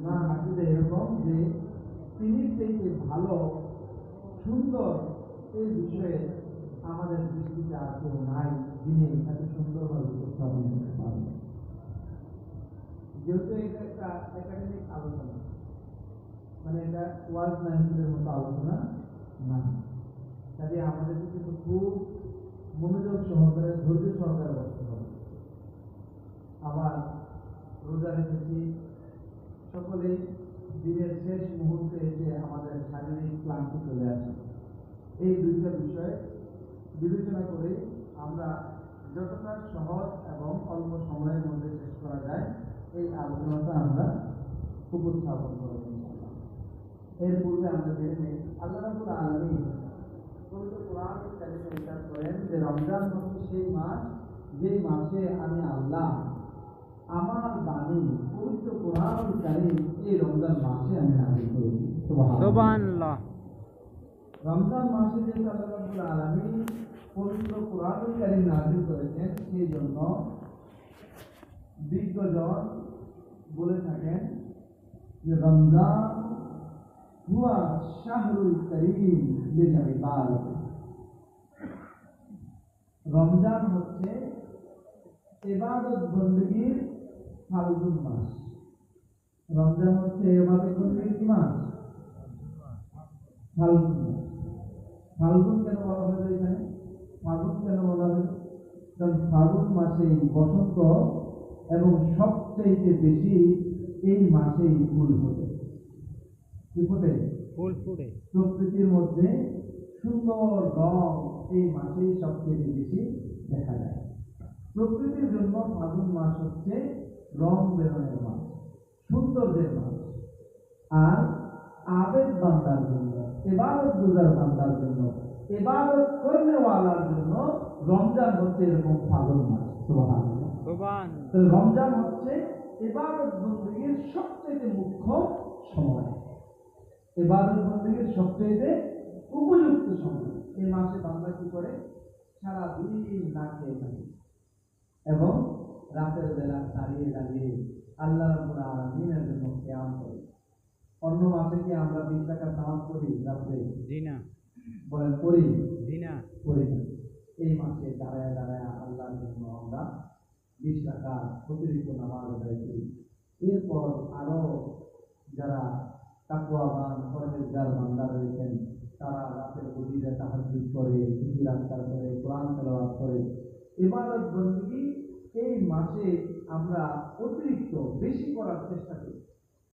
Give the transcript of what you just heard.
না আসলে এরকম যে তিনি থেকে ভালো সুন্দর এই বিষয়ে আমাদের দৃষ্টিতে আর কেউ নাই, যিনি এত সুন্দরভাবে উপস্থাপন করতে পারবেন। যেহেতু এটা একটা একাডেমিক আলোচনা, মানে এটা ওয়ার্ল্ড ম্যানেজমেন্টের মতো আলোচনা না, কাজে আমাদেরকে কিন্তু খুব মনোযোগ সহকারে ধৈর্য সহকারে বসতে হবে। আবার রোজা রেখেছি, সকলেই দিনের শেষ মুহূর্তে এসে আমাদের শারীরিক ক্লান্তি চলে আসে। এই দুইটা বিষয় বিবেচনা করে আমরা যতটা সহজ এবং অল্প সময়ের মধ্যে শেষ করা যায় এই আলোচনাটা আমরা উপস্থাপন করব। এর পূর্বে আমরা জেনে নেই আল্লাহ রাব্বুল আলামিন পবিত্র কোরআনুল কারীমে ইরশাদ করেন যে রমজান হচ্ছে সেই মাস যেই মাসে আমি আল্লাহ আমার বাণী পবিত্র কোরআনুল কারীম এই রমজান মাসে আমি নাযিল করেছি। সুবহানাল্লাহ। রমজান মাসে যে আল্লাহ রাব্বুল আলামিন পবিত্র কোরআনুল কারীম নাযিল করেছেন, সেই জন্য বিজ্ঞজন বলে থাকেন যে রমজান হুয়া শাহরুল কারীম লিল ইবাদাত। রমজান হচ্ছে ইবাদত বندگির ফাল্গুন মাস। রমজান হচ্ছে ইবাদত বندگির কি মাস? ফাল্গুন মাস। ফাল্গুন কেন বলা হয়েছে এখানে? ফাল্গুন কেন বলা হয়েছে? কারণ ফাল্গুন মাসে বসন্ত এবং সবচেয়ে বেশি এই মাসেই ফুল ফোটে। কি ফোটে? ফুল ফোটে। প্রকৃতির মধ্যে সুন্দর রং এই মাসেই সবচেয়ে বেশি দেখা যায়। প্রকৃতির জন্য ফাল্গুন মাস হচ্ছে রং বেরঙের মাস, সৌন্দর্যের মাস। আর আবেদ বান্দার জন্য, ইবাদত গুজার বান্দার জন্য, ইবাদত করেওয়ালার জন্য রমজান হচ্ছে এরকম ফাল্গুন মাস। সুবহানাল্লাহ। তো রমজান হচ্ছে ইবাদত বندگির সবচেয়ে মুখ্য সময়, ইবাদত বندگির সবচেয়ে উপযুক্ত সময়। এই মাসে বান্দা কি করে? সারা দিন না খেয়ে থাকে এবং রাতের বেলা দাঁড়িয়ে দাঁড়িয়ে আল্লাহ রাব্বুল আলামিনের জন্য কিয়াম করে। অন্য মাসে কি আমরা 20 টাকা নামাজ পড়ি রাতে? জি না। বলেন পড়ি? জি না, পড়ি না। এই মাসে দাঁড়ায় দাঁড়ায় আল্লাহর জন্য আমরা 20 টাকা অতিরিক্ত নামাজ আদায় করি। এরপর আরো যারা তাকওয়াবান পরহেজগার বান্দা রয়েছেন, তারা রাতের গভীরে তাহাজ্জুদ করে, জিকির আজকার করে, কোরআন তেলাওয়াত করে। ইবাদত বندگি এই মাসে আমরা অতিরিক্ত বেশি করার চেষ্টা করি।